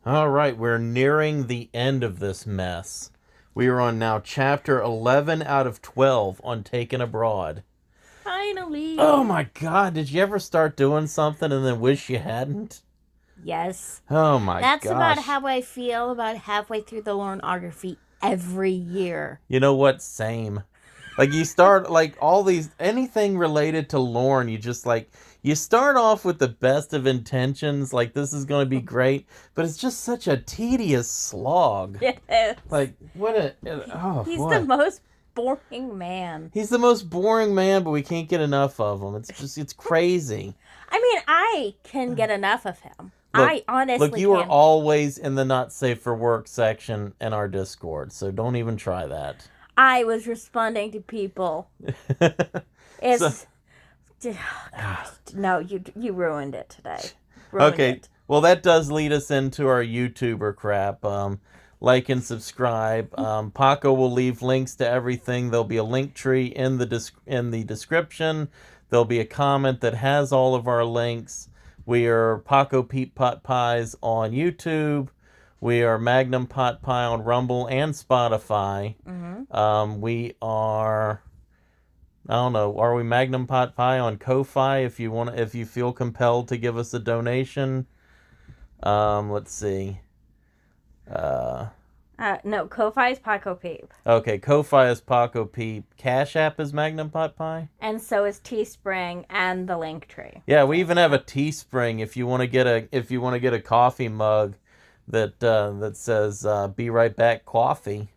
All right, we're nearing the end of this mess. We are on now chapter 11 out of 12 on Taken Abroad. Finally. Oh my god, did you ever start doing something and then wish you hadn't? Yes. Oh my That's about gosh. how I feel about halfway through the Lornography every year. You know what? Same. Like you start like all these anything related to Lorne, you start off with the best of intentions, like this is going to be great, but it's just such a tedious slog. Yes. Like oh He's boy. the most boring man. He's the most boring man, but we can't get enough of him. It's crazy. I mean, I can get enough of him. Look, I honestly look, you are can. always in the not safe for work section in our Discord, so don't even try that. I was responding to people. It's gosh, no, you ruined it today. Okay, It. well that does lead us into our YouTuber crap. Like and subscribe. Paco will leave links to everything. There'll be a Linktree in the description. There'll be a comment that has all of our links. We are Paco Peep Pot Pies on YouTube. We are Magnum Pot Pie on Rumble and Spotify. Mm-hmm. We are, I don't know, are we Magnum Pot Pie on Ko-Fi if you feel compelled to give us a donation? Let's see. No, Ko-Fi is Paco Peep. Okay, Ko-Fi is Paco Peep. Cash App is Magnum Pot Pie. And so is Teespring and the Linktree. Yeah, we even have a Teespring if you want to get a coffee mug that says "Be Right Back Coffee."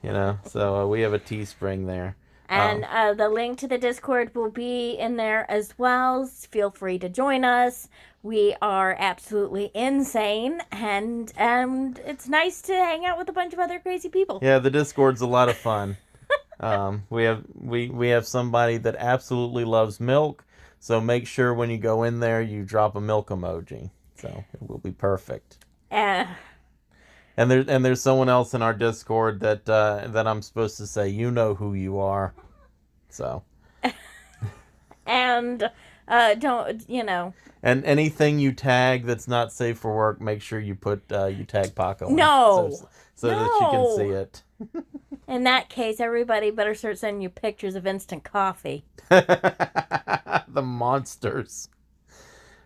You know, so we have a Teespring there. And the link to the Discord will be in there as well. Feel free to join us. We are absolutely insane, and it's nice to hang out with a bunch of other crazy people. Yeah, the Discord's a lot of fun. We have somebody that absolutely loves milk, so make sure when you go in there you drop a milk emoji. So it will be perfect. And there's someone else in our Discord that I'm supposed to say, you know who you are. So. And don't, you know. And anything you tag that's not safe for work, make sure you tag Paco. No. So that you can see it. In that case, everybody better start sending you pictures of instant coffee. The monsters.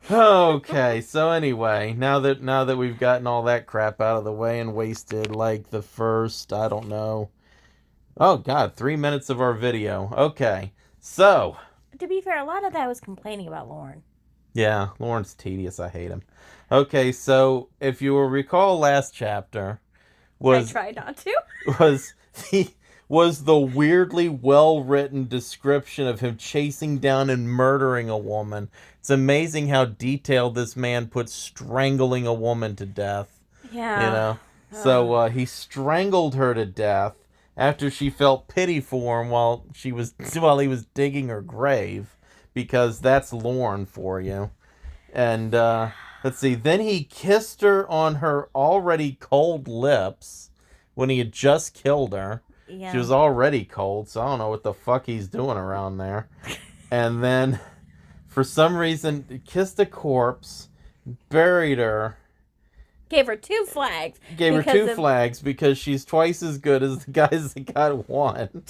Okay, so anyway, now that we've gotten all that crap out of the way and wasted like the first, I don't know. Oh god, 3 minutes of our video. Okay. So, to be fair, a lot of that was complaining about Lorne. Yeah, Lorne's tedious. I hate him. Okay, so if you will recall last chapter I try not to. was the weirdly well-written description of him chasing down and murdering a woman. It's amazing how detailed this man puts strangling a woman to death. Yeah. You know? So he strangled her to death after she felt pity for him while he was digging her grave, because that's Lorne for you. And let's see, then he kissed her on her already cold lips when he had just killed her. Yeah. She was already cold, so I don't know what the fuck he's doing around there. And then, for some reason, kissed a corpse, buried her. Gave her two flags. Flags because she's twice as good as the guys that got one.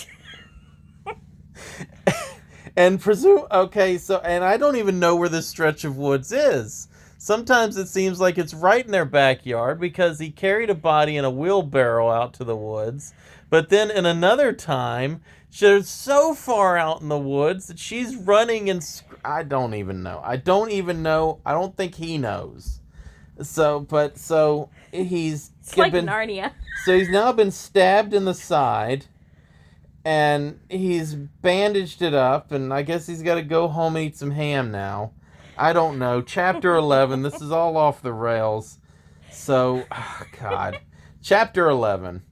And and I don't even know where this stretch of woods is. Sometimes it seems like it's right in their backyard because he carried a body in a wheelbarrow out to the woods. But then in another time, she's so far out in the woods that she's running and I don't even know. I don't think he knows. So he's it's like Narnia. So he's now been stabbed in the side. And he's bandaged it up, and I guess he's got to go home and eat some ham now. I don't know. Chapter 11. This is all off the rails. So, God. Chapter 11.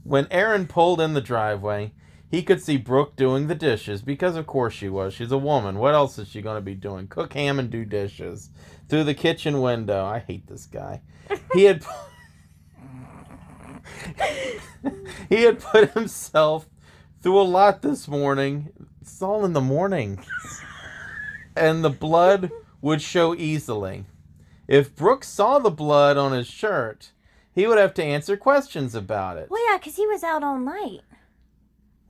When Aaron pulled in the driveway, he could see Brooke doing the dishes, because of course she was. She's a woman. What else is she going to be doing? Cook ham and do dishes. Through the kitchen window. I hate this guy. He had put himself through a lot this morning. It's all in the morning. And the blood would show easily. If Brooke saw the blood on his shirt, he would have to answer questions about it. Well, yeah, because he was out all night.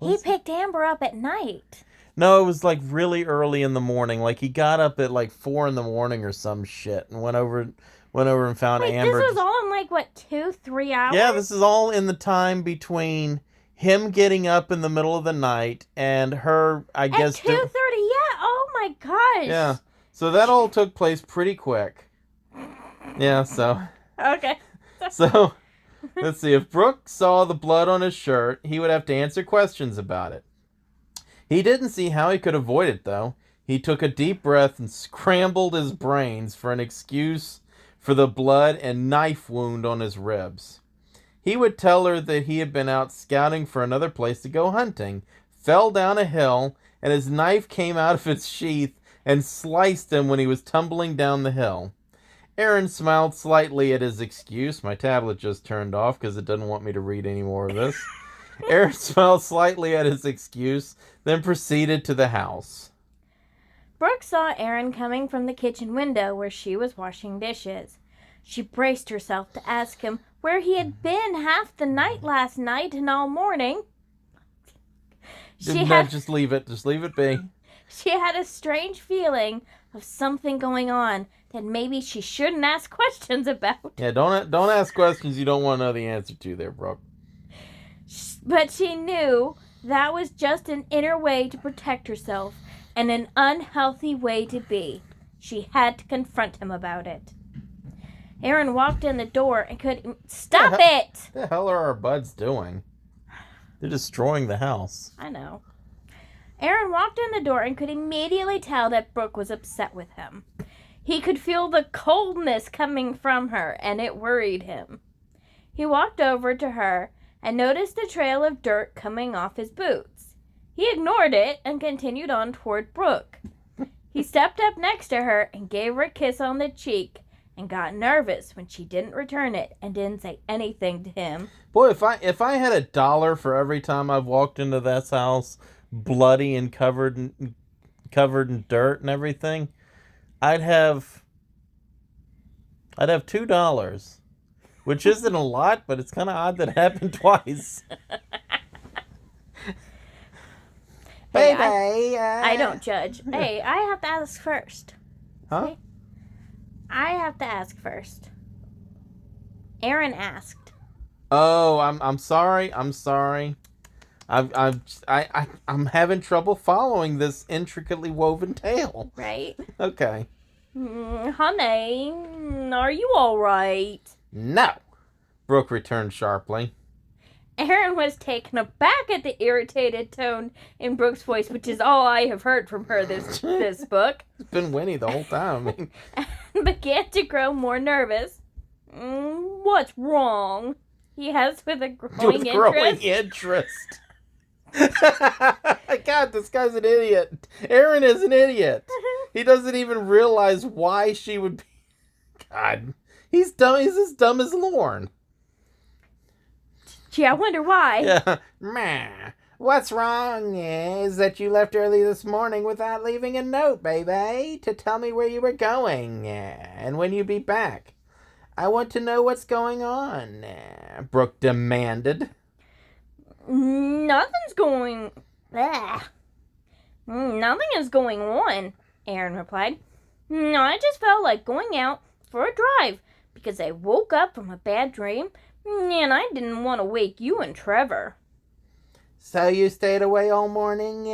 He picked Amber up at night. No, it was like really early in the morning. Like he got up at like 4 a.m. or some shit and went over and found Amber. This was all in like, what, 2-3 hours? Yeah, this is all in the time between him getting up in the middle of the night and her, I guess... At 2:30, yeah. Oh, my gosh. Yeah. So that all took place pretty quick. Yeah, so... Okay. So, let's see. If Brooke saw the blood on his shirt, he would have to answer questions about it. He didn't see how he could avoid it, though. He took a deep breath and scrambled his brains for an excuse for the blood and knife wound on his ribs. He would tell her that he had been out scouting for another place to go hunting, fell down a hill, and his knife came out of its sheath and sliced him when he was tumbling down the hill. Aaron smiled slightly at his excuse. My tablet just turned off because it doesn't want me to read any more of this. Aaron smiled slightly at his excuse, then proceeded to the house. Brooke saw Aaron coming from the kitchen window where she was washing dishes. She braced herself to ask him where he had been half the night last night and all morning. Just leave it. Just leave it be. She had a strange feeling of something going on that maybe she shouldn't ask questions about. Yeah, don't ask questions you don't want to know the answer to there, Brooke. But she knew that was just an inner way to protect herself and an unhealthy way to be. She had to confront him about it. Aaron walked in the door and could... Stop it! What the hell are our buds doing? They're destroying the house. I know. Aaron walked in the door and could immediately tell that Brooke was upset with him. He could feel the coldness coming from her, and it worried him. He walked over to her and noticed a trail of dirt coming off his boots. He ignored it and continued on toward Brooke. He stepped up next to her and gave her a kiss on the cheek and got nervous when she didn't return it and didn't say anything to him. Boy, if I had $1 for every time I've walked into this house bloody and covered in dirt and everything, I'd have $2, which isn't a lot, but it's kind of odd that it happened twice. Hey, I don't judge. Hey, I have to ask first. Huh? See? I have to ask first. Aaron asked. Oh, I'm sorry. I'm sorry. I'm having trouble following this intricately woven tale. Right? Okay. Honey, are you all right? No, Brooke returned sharply. Aaron was taken aback at the irritated tone in Brooke's voice, which is all I have heard from her this book. It's been Winnie the whole time. And began to grow more nervous. What's wrong? He asked with a growing interest. God, this guy's an idiot. Aaron is an idiot. He doesn't even realize why she would be... God, he's dumb. He's as dumb as Lorne. Gee, I wonder why. Yeah. Meh. What's wrong is that you left early this morning without leaving a note, baby, to tell me where you were going and when you'd be back. I want to know what's going on, Brooke demanded. Nothing's going... Nothing is going on, Aaron replied. No, I just felt like going out for a drive because I woke up from a bad dream and I didn't want to wake you and Trevor. So you stayed away all morning,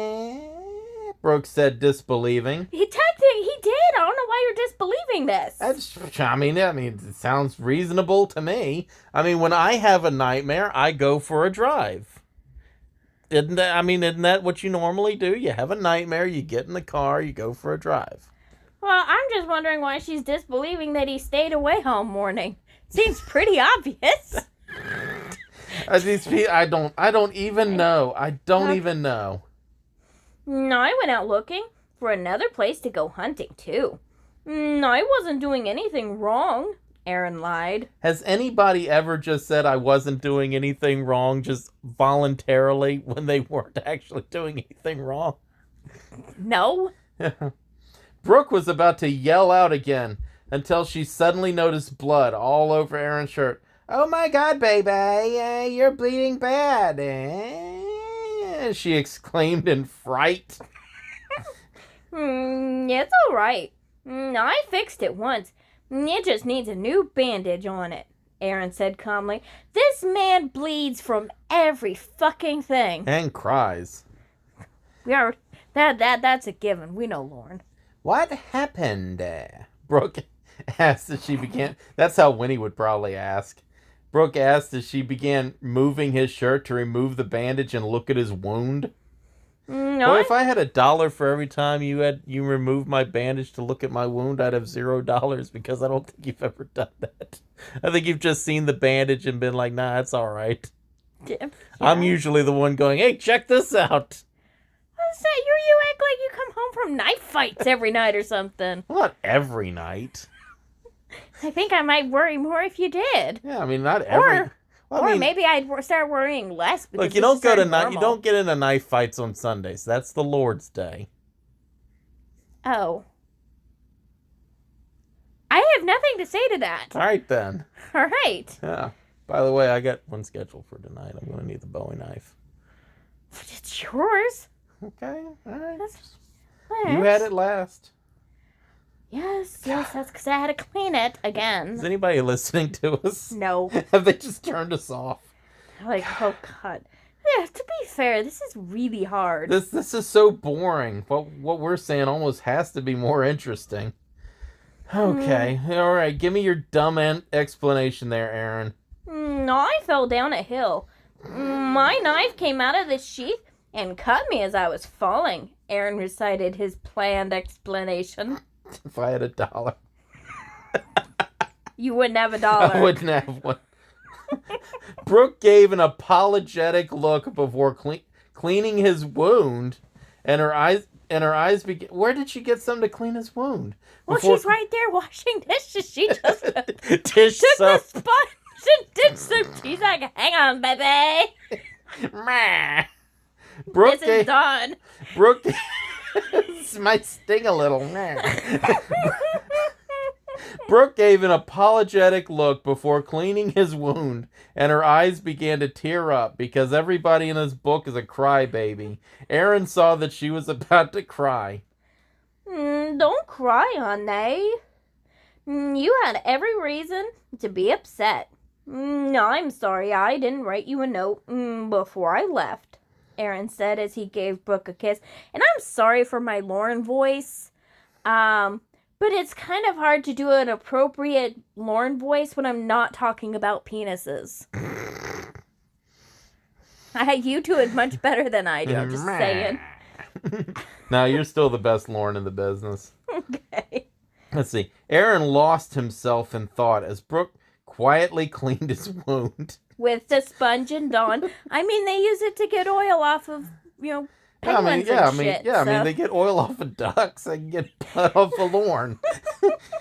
Brooke said, disbelieving. He did. I don't know why you're disbelieving this. I mean, it sounds reasonable to me. I mean, when I have a nightmare, I go for a drive. Isn't that what you normally do? You have a nightmare, you get in the car, you go for a drive. Well, I'm just wondering why she's disbelieving that he stayed away all morning. Seems pretty obvious. I don't even know. I don't even know. No, I went out looking for another place to go hunting, too. No, I wasn't doing anything wrong, Aaron lied. Has anybody ever just said I wasn't doing anything wrong just voluntarily when they weren't actually doing anything wrong? No. Brooke was about to yell out again. until she suddenly noticed blood all over Aaron's shirt. "Oh my God, baby, you're bleeding bad," she exclaimed in fright. It's all right. I fixed it once. It just needs a new bandage on it, Aaron said calmly. This man bleeds from every fucking thing. And cries. That's a given. We know, Lauren. "What happened?" Brooke asked as she began. That's how Winnie would probably ask. Brooke asked as she began moving his shirt to remove the bandage and look at his wound. Well, if I had $1 for every time you removed my bandage to look at my wound, I'd have $0 because I don't think you've ever done that. I think you've just seen the bandage and been like, "Nah, it's all right." Yeah. I'm usually the one going, "Hey, check this out." What's that? You act like you come home from knife fights every night or something. Well, not every night. I think I might worry more if you did. Yeah, I mean, not every. Or maybe I'd start worrying less. Look, you don't you don't get into knife fights on Sundays. That's the Lord's Day. Oh. I have nothing to say to that. All right, then. All right. Yeah. By the way, I got one scheduled for tonight. I'm going to need the Bowie knife. It's yours. Okay. All right. That's You had it last. Yes, that's because I had to clean it again. Is anybody listening to us? No. Have they just turned us off? Like, oh, God. Yeah, to be fair, this is really hard. This is so boring. What we're saying almost has to be more interesting. Okay. All right. Give me your dumb explanation there, Aaron. No, I fell down a hill. My knife came out of the sheath and cut me as I was falling. Aaron recited his planned explanation. If I had $1. You wouldn't have $1. I wouldn't have one. Brooke gave an apologetic look before cleaning his wound, and her eyes began. Where did she get something to clean his wound? Well, she's right there washing dishes. She just dish took soap. the sponge and dish soap. She's like, "Hang on, baby. Brooke This is done." Brooke. This might sting a little. Brooke gave an apologetic look before cleaning his wound, and her eyes began to tear up because everybody in this book is a crybaby. Aaron saw that she was about to cry. Don't cry, honey. You had every reason to be upset. I'm sorry I didn't write you a note before I left, Aaron said as he gave Brooke a kiss. And I'm sorry for my Lauren voice. But it's kind of hard to do an appropriate Lauren voice when I'm not talking about penises. You do it much better than I do, I'm just saying. Now, you're still the best Lauren in the business. Okay. Let's see. Aaron lost himself in thought as Brooke quietly cleaned his wound. With the sponge and Dawn. I mean, they use it to get oil off of, penguins and shit. I mean, they get oil off of ducks. They can get blood off of Lauren.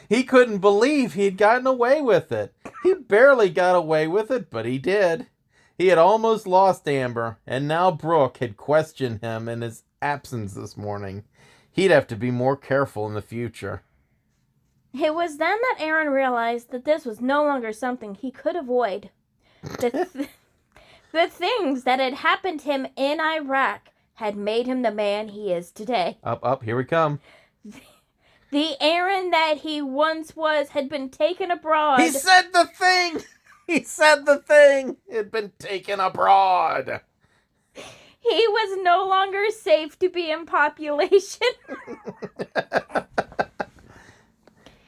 He couldn't believe he'd gotten away with it. He barely got away with it, but he did. He had almost lost Amber, and now Brooke had questioned him in his absence this morning. He'd have to be more careful in the future. It was then that Aaron realized that this was no longer something he could avoid. The things that had happened to him in Iraq had made him the man he is today. Up, here we come. The Aaron that he once was had been taken abroad. He said the thing! He said the thing! It had been taken abroad. He was no longer safe to be in population.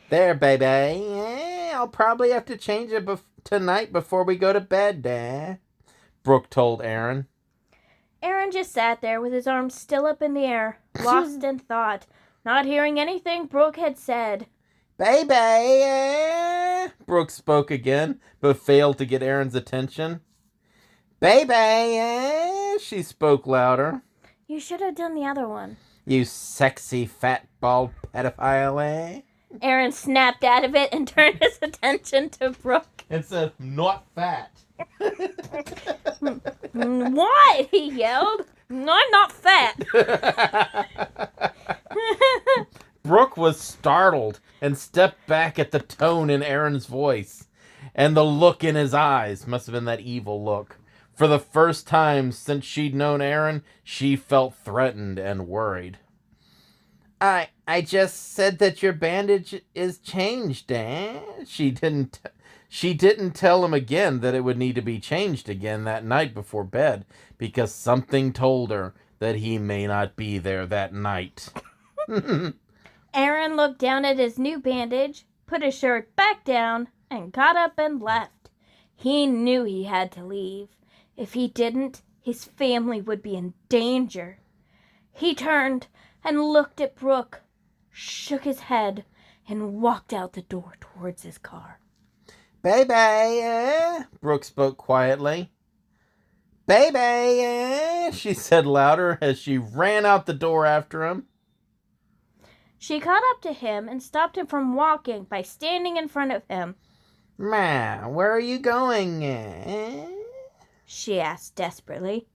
There, baby. I'll probably have to change it tonight before we go to bed, Brooke told Aaron. Aaron just sat there with his arms still up in the air, lost in thought, not hearing anything Brooke had said. Baby! Brooke spoke again, but failed to get Aaron's attention. Baby! She spoke louder. You should have done the other one. You sexy, fat, bald pedophile, Aaron snapped out of it and turned his attention to Brooke. and said, "Not fat." What? He yelled. No, I'm not fat. Brooke was startled and stepped back at the tone in Aaron's voice. And the look in his eyes must have been that evil look. For the first time since she'd known Aaron, she felt threatened and worried. I just said that your bandage is changed, eh? She didn't tell him again that it would need to be changed again that night before bed, because something told her that he may not be there that night. Aaron looked down at his new bandage, put his shirt back down, and got up and left. He knew he had to leave. If he didn't, his family would be in danger. He turned and looked at Brooke, shook his head, and walked out the door towards his car. Baby, Brooke spoke quietly. Baby, she said louder as she ran out the door after him. She caught up to him and stopped him from walking by standing in front of him. Ma, where are you going? She asked desperately.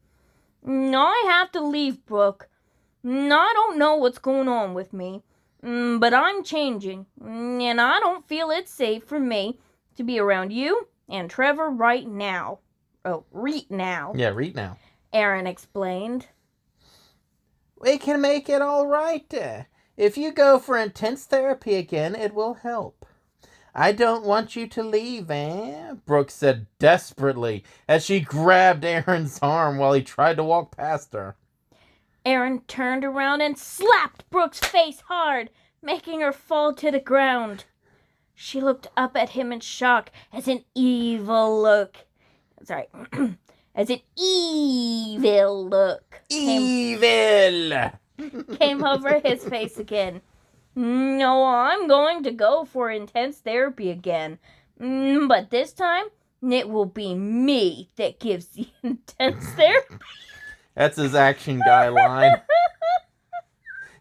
I have to leave, Brooke. I don't know what's going on with me, but I'm changing, and I don't feel it's safe for me to be around you and Trevor right now. Oh, right now. Yeah, right now. Aaron explained. We can make it all right. If you go for intense therapy again, it will help. I don't want you to leave, Brooke said desperately as she grabbed Aaron's arm while he tried to walk past her. Aaron turned around and slapped Brooke's face hard, making her fall to the ground. She looked up at him in shock as an evil look came over his face again. No, I'm going to go for intense therapy again. But this time, it will be me that gives the intense therapy. That's his action guy line.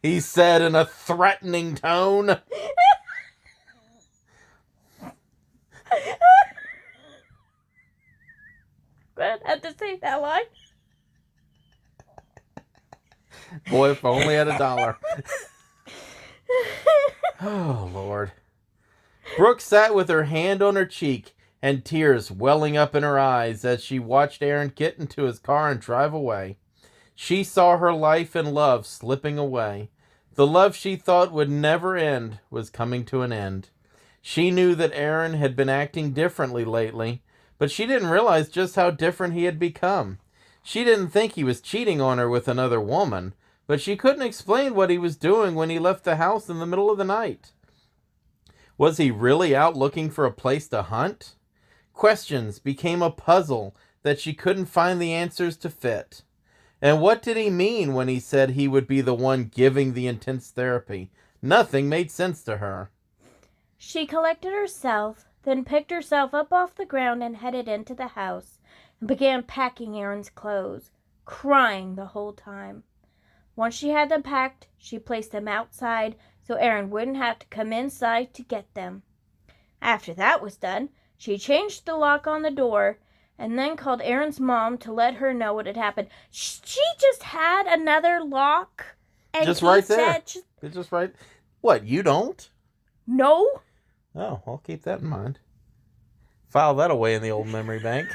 He said in a threatening tone. I had to say that line. Boy, if I only had $1. Oh, Lord. Brooke sat with her hand on her cheek and tears welling up in her eyes as she watched Aaron get into his car and drive away. She saw her life and love slipping away. The love she thought would never end was coming to an end. She knew that Aaron had been acting differently lately, but she didn't realize just how different he had become. She didn't think he was cheating on her with another woman, but she couldn't explain what he was doing when he left the house in the middle of the night. Was he really out looking for a place to hunt? Questions became a puzzle that she couldn't find the answers to fit. And what did he mean when he said he would be the one giving the intense therapy? Nothing made sense to her. She collected herself, then picked herself up off the ground and headed into the house and began packing Aaron's clothes, crying the whole time. Once she had them packed, she placed them outside so Aaron wouldn't have to come inside to get them. After that was done, she changed the lock on the door and then called Aaron's mom to let her know what had happened. She just had another lock. And just right there. It's just right. What, you don't? No. Oh, I'll keep that in mind. File that away in the old memory bank.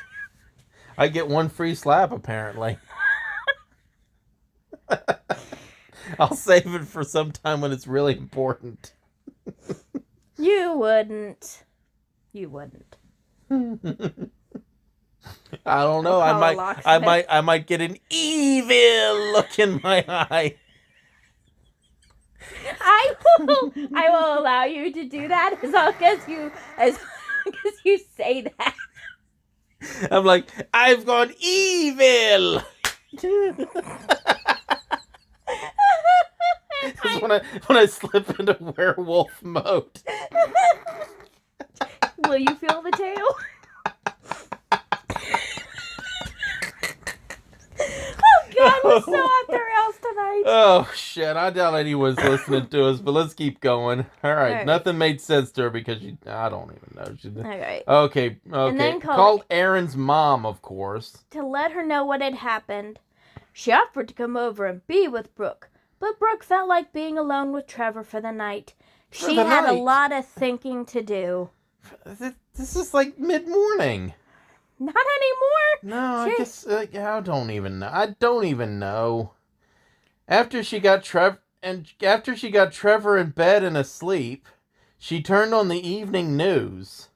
I get one free slap, apparently. I'll save it for some time when it's really important. You wouldn't. I don't know. I might get an evil look in my eye. I will allow you to do that as long as you say that. I'm like, I've gone evil. Just when I slip into werewolf mode. Will you feel the tail? Oh God, we're so off the rails tonight. Oh shit! I doubt anyone's listening to us, but let's keep going. All right. Nothing made sense to her because I don't even know. Okay. Okay. And then called Aaron's mom, of course, to let her know what had happened. She offered to come over and be with Brooke, but Brooke felt like being alone with Trevor for the night. She the had a night? lot of thinking to do. This is like mid-morning. Not anymore. No, I guess I don't even know. I don't even know. After she got Trevor in bed and asleep, she turned on the evening news.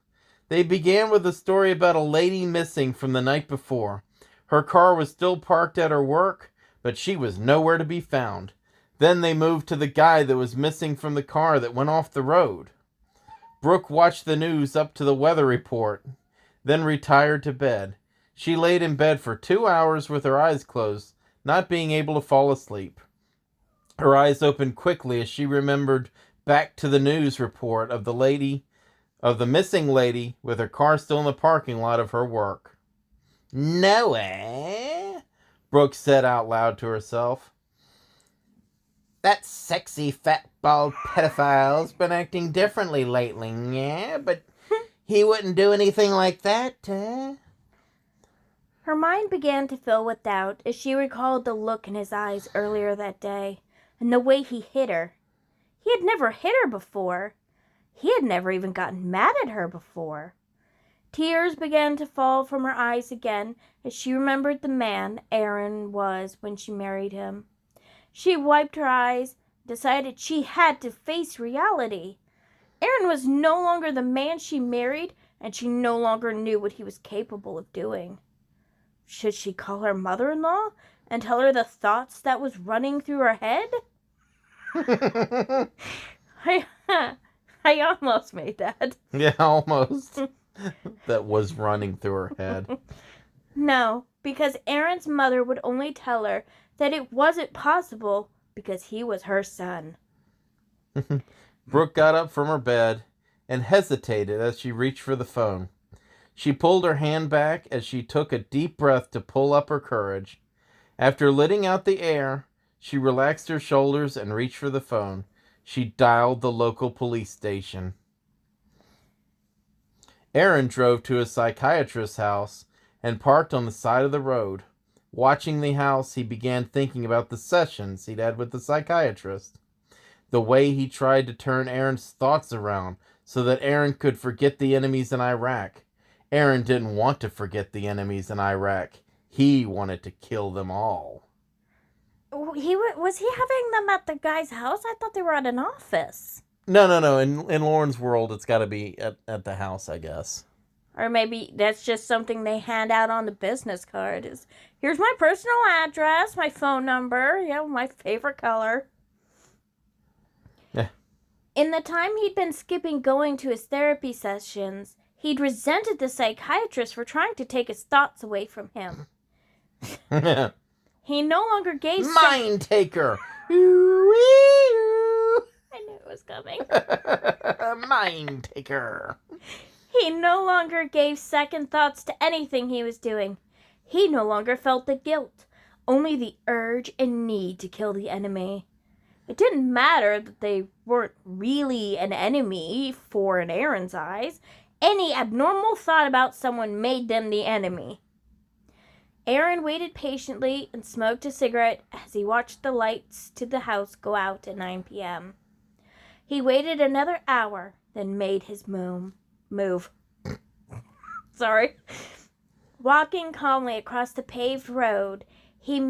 They began with a story about a lady missing from the night before. Her car was still parked at her work, but she was nowhere to be found. Then they moved to the guy that was missing from the car that went off the road. Brooke watched the news up to the weather report, then retired to bed. She laid in bed for 2 hours with her eyes closed, not being able to fall asleep. Her eyes opened quickly as she remembered back to the news report of the missing lady with her car still in the parking lot of her work. "No, Brooke said out loud to herself. "That sexy fat bald pedophile's been acting differently lately, yeah, but he wouldn't do anything like that, Her mind began to fill with doubt as she recalled the look in his eyes earlier that day and the way he hit her. He had never hit her before. He had never even gotten mad at her before. Tears began to fall from her eyes again as she remembered the man Aaron was when she married him. She wiped her eyes, decided she had to face reality. Aaron was no longer the man she married, and she no longer knew what he was capable of doing. Should she call her mother-in-law and tell her the thoughts that was running through her head? I almost made that. Yeah, almost. That was running through her head. No, because Aaron's mother would only tell her that it wasn't possible because he was her son. Brooke got up from her bed and hesitated as she reached for the phone. She pulled her hand back as she took a deep breath to pull up her courage. After letting out the air, she relaxed her shoulders and reached for the phone. She dialed the local police station. Aaron drove to a psychiatrist's house and parked on the side of the road. Watching the house, he began thinking about the sessions he'd had with the psychiatrist. The way he tried to turn Aaron's thoughts around so that Aaron could forget the enemies in Iraq. Aaron didn't want to forget the enemies in Iraq. He wanted to kill them all. Was he having them at the guy's house? I thought they were at an office. No. In Lauren's world, it's got to be at the house, I guess. Or maybe that's just something they hand out on the business card. Here's my personal address, my phone number, my favorite color. Yeah. In the time he'd been skipping going to his therapy sessions, he'd resented the psychiatrist for trying to take his thoughts away from him. He no longer gave... Mind taker! I knew it was coming. Mind taker! He no longer gave second thoughts to anything he was doing. He no longer felt the guilt, only the urge and need to kill the enemy. It didn't matter that they weren't really an enemy in Aaron's eyes. Any abnormal thought about someone made them the enemy. Aaron waited patiently and smoked a cigarette as he watched the lights to the house go out at 9 p.m. He waited another hour, then made his move. Sorry. Walking calmly across the paved road, he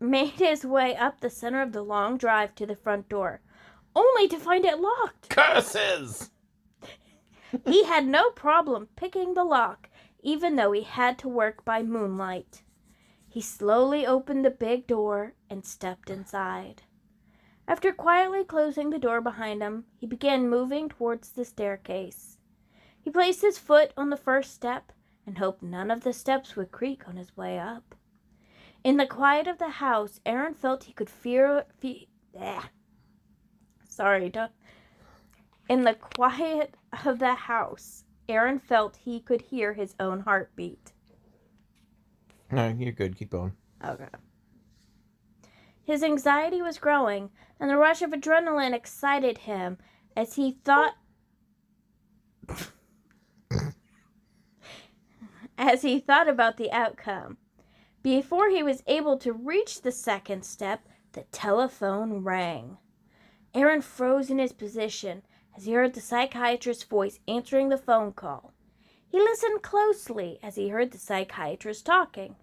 made his way up the center of the long drive to the front door, only to find it locked. Curses! He had no problem picking the lock, even though he had to work by moonlight. He slowly opened the big door and stepped inside. After quietly closing the door behind him, he began moving towards the staircase. He placed his foot on the first step and hoped none of the steps would creak on his way up. In the quiet of the house, Aaron felt he could In the quiet of the house, Aaron felt he could hear his own heartbeat. No, you're good. Keep going. Okay. His anxiety was growing, and the rush of adrenaline excited him as he thought about the outcome. Before he was able to reach the second step, The telephone rang. Aaron froze in his position as he heard the psychiatrist's voice answering the phone call. He listened closely as he heard the psychiatrist talking.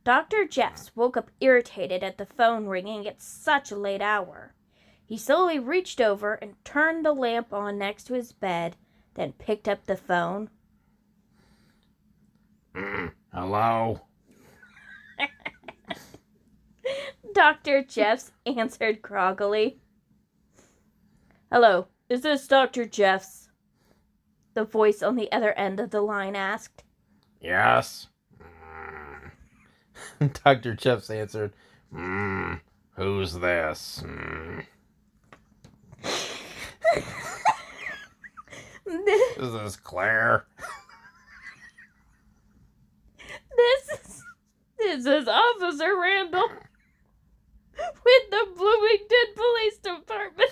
Dr. Jeffs woke up irritated at the phone ringing at such a late hour. He slowly reached over and turned the lamp on next to his bed, then picked up the phone. Hello? Dr. Jeffs answered groggily. Hello, is this Dr. Jeffs? The voice on the other end of the line asked. Yes. Dr. Jeffs answered. Who's this? Is this Claire? This is Officer Randall with the Bloomington Police Department.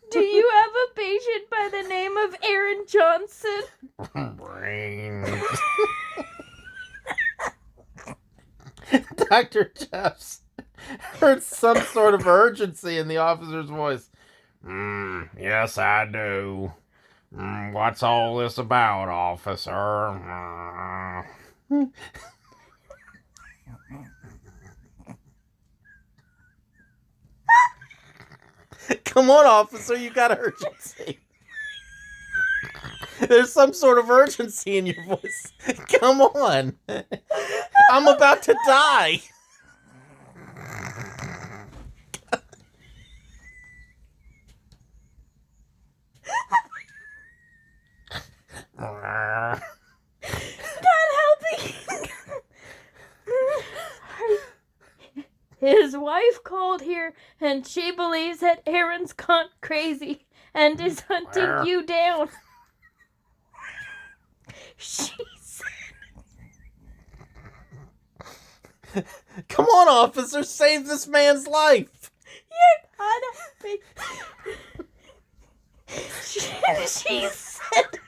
Do you have a patient by the name of Aaron Johnson? Brains. Dr. Jeffs heard some sort of urgency in the officer's voice. Yes, I do. What's all this about, officer? Come on, officer, you got urgency. There's some sort of urgency in your voice. Come on. I'm about to die. God helping. His wife called here and she believes that Aaron's gone crazy and is hunting you down. She said. Come on, officer, save this man's life. You're not helping. She said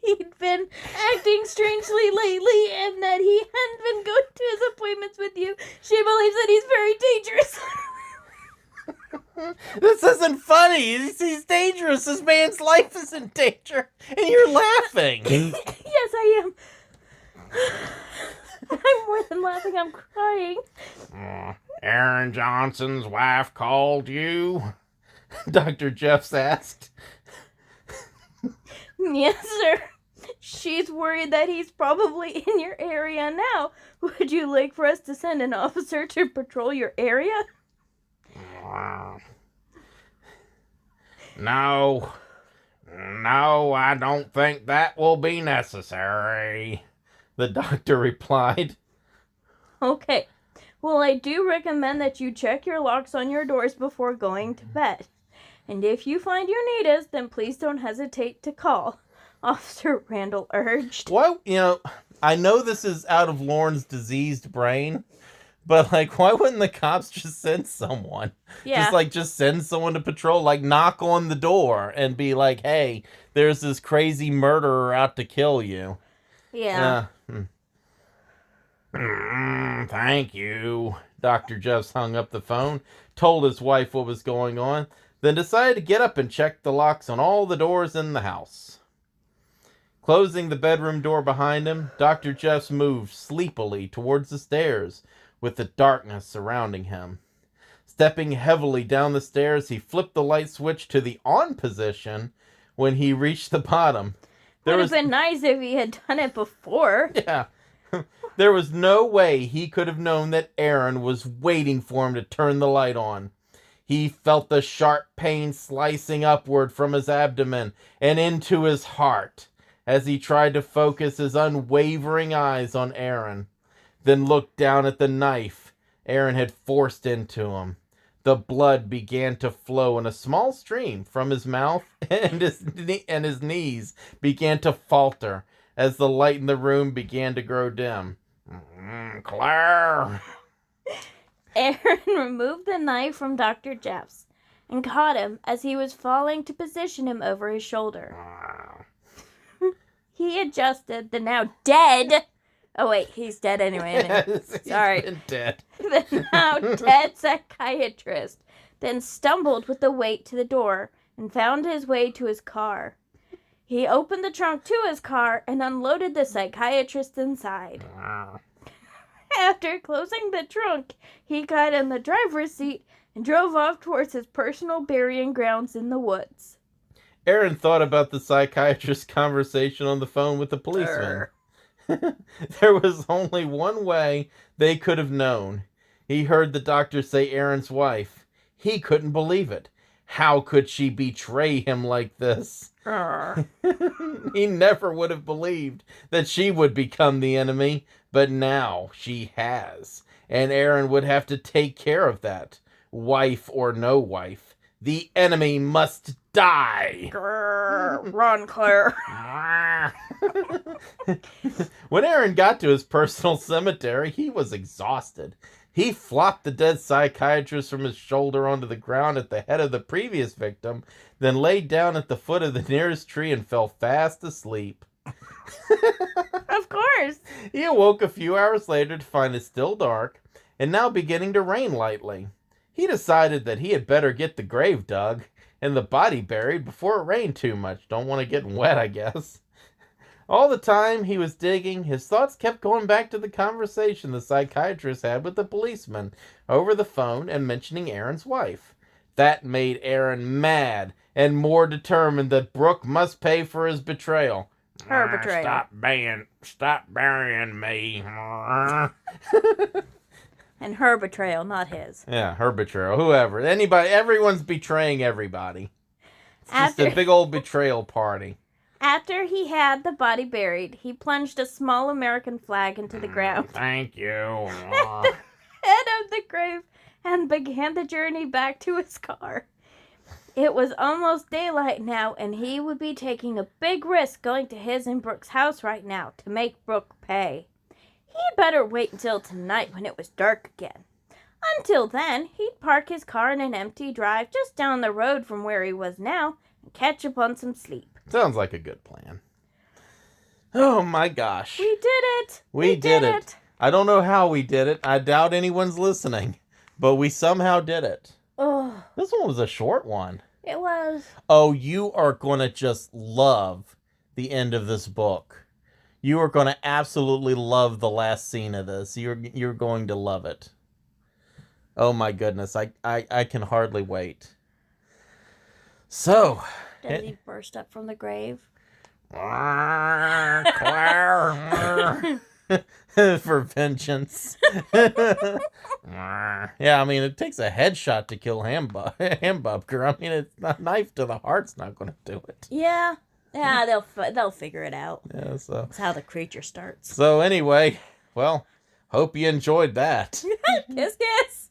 he'd been acting strangely lately and that he hadn't been going to his appointments with you. She believes that he's very dangerous. This isn't funny. He's dangerous. This man's life is in danger. And you're laughing. Yes, I am. I'm more than laughing. I'm crying. Aaron Johnson's wife called you? Dr. Jeffs asked. Yes, sir. She's worried that he's probably in your area now. Would you like for us to send an officer to patrol your area? No, I don't think that will be necessary, the doctor replied. Okay. Well, I do recommend that you check your locks on your doors before going to bed. And if you find you need us, then please don't hesitate to call, Officer Randall urged. Well, I know this is out of Lauren's diseased brain, but, why wouldn't the cops just send someone? Yeah. Just send someone to patrol, knock on the door and be like, hey, there's this crazy murderer out to kill you. Yeah. Thank you. Dr. Jeffs hung up the phone, told his wife what was going on, then decided to get up and check the locks on all the doors in the house. Closing the bedroom door behind him, Dr. Jeffs moved sleepily towards the stairs, with the darkness surrounding him. Stepping heavily down the stairs, he flipped the light switch to the on position when he reached the bottom. Would have been nice if he had done it before. Yeah. There was no way he could have known that Aaron was waiting for him to turn the light on. He felt the sharp pain slicing upward from his abdomen and into his heart as he tried to focus his unwavering eyes on Aaron. Then looked down at the knife Aaron had forced into him. The blood began to flow in a small stream from his mouth, and his knees began to falter as the light in the room began to grow dim. Claire! Aaron removed the knife from Dr. Jeffs and caught him as he was falling to position him over his shoulder. He adjusted the now dead Oh, wait, he's dead anyway. He's Sorry. been dead. The now dead psychiatrist then stumbled with the weight to the door and found his way to his car. He opened the trunk to his car and unloaded the psychiatrist inside. After closing the trunk, he got in the driver's seat and drove off towards his personal burying grounds in the woods. Aaron thought about the psychiatrist's conversation on the phone with the policeman. There was only one way they could have known. He heard the doctor say Aaron's wife. He couldn't believe it. How could she betray him like this? He never would have believed that she would become the enemy, but now she has. And Aaron would have to take care of that. Wife or no wife, the enemy must die. Run, Claire. When Aaron got to his personal cemetery, he was exhausted. He flopped the dead psychiatrist from his shoulder onto the ground at the head of the previous victim, then laid down at the foot of the nearest tree and fell fast asleep. Of course. He awoke a few hours later to find it still dark and now beginning to rain lightly. He decided that he had better get the grave dug and the body buried before it rained too much. Don't want to get wet, I guess. All the time he was digging, his thoughts kept going back to the conversation the psychiatrist had with the policeman over the phone and mentioning Aaron's wife. That made Aaron mad and more determined that Brooke must pay for his betrayal. Her betrayal. Stop burying me. And her betrayal, not his. Yeah, her betrayal. Whoever. Anybody. Everyone's betraying everybody. It's just a big old betrayal party. After he had the body buried, he plunged a small American flag into the ground. Thank you. At the head of the grave and began the journey back to his car. It was almost daylight now, and he would be taking a big risk going to his and Brooke's house right now to make Brooke pay. He'd better wait until tonight when it was dark again. Until then, he'd park his car in an empty drive just down the road from where he was now and catch up on some sleep. Sounds like a good plan. Oh my gosh. We did it! We did it. I don't know how we did it. I doubt anyone's listening. But we somehow did it. Oh, This one was a short one. it was. Oh, you are going to just love the end of this book. You are going to absolutely love the last scene of this. You're going to love it. Oh my goodness. I can hardly wait. So... Does he burst up from the grave? Claire. For vengeance. Yeah, I mean, it takes a headshot to kill Hambubker. I mean, it's a knife to the heart's not going to do it. Yeah, they'll figure it out. Yeah, so. That's how the creature starts. So anyway, well, hope you enjoyed that. Kiss, kiss.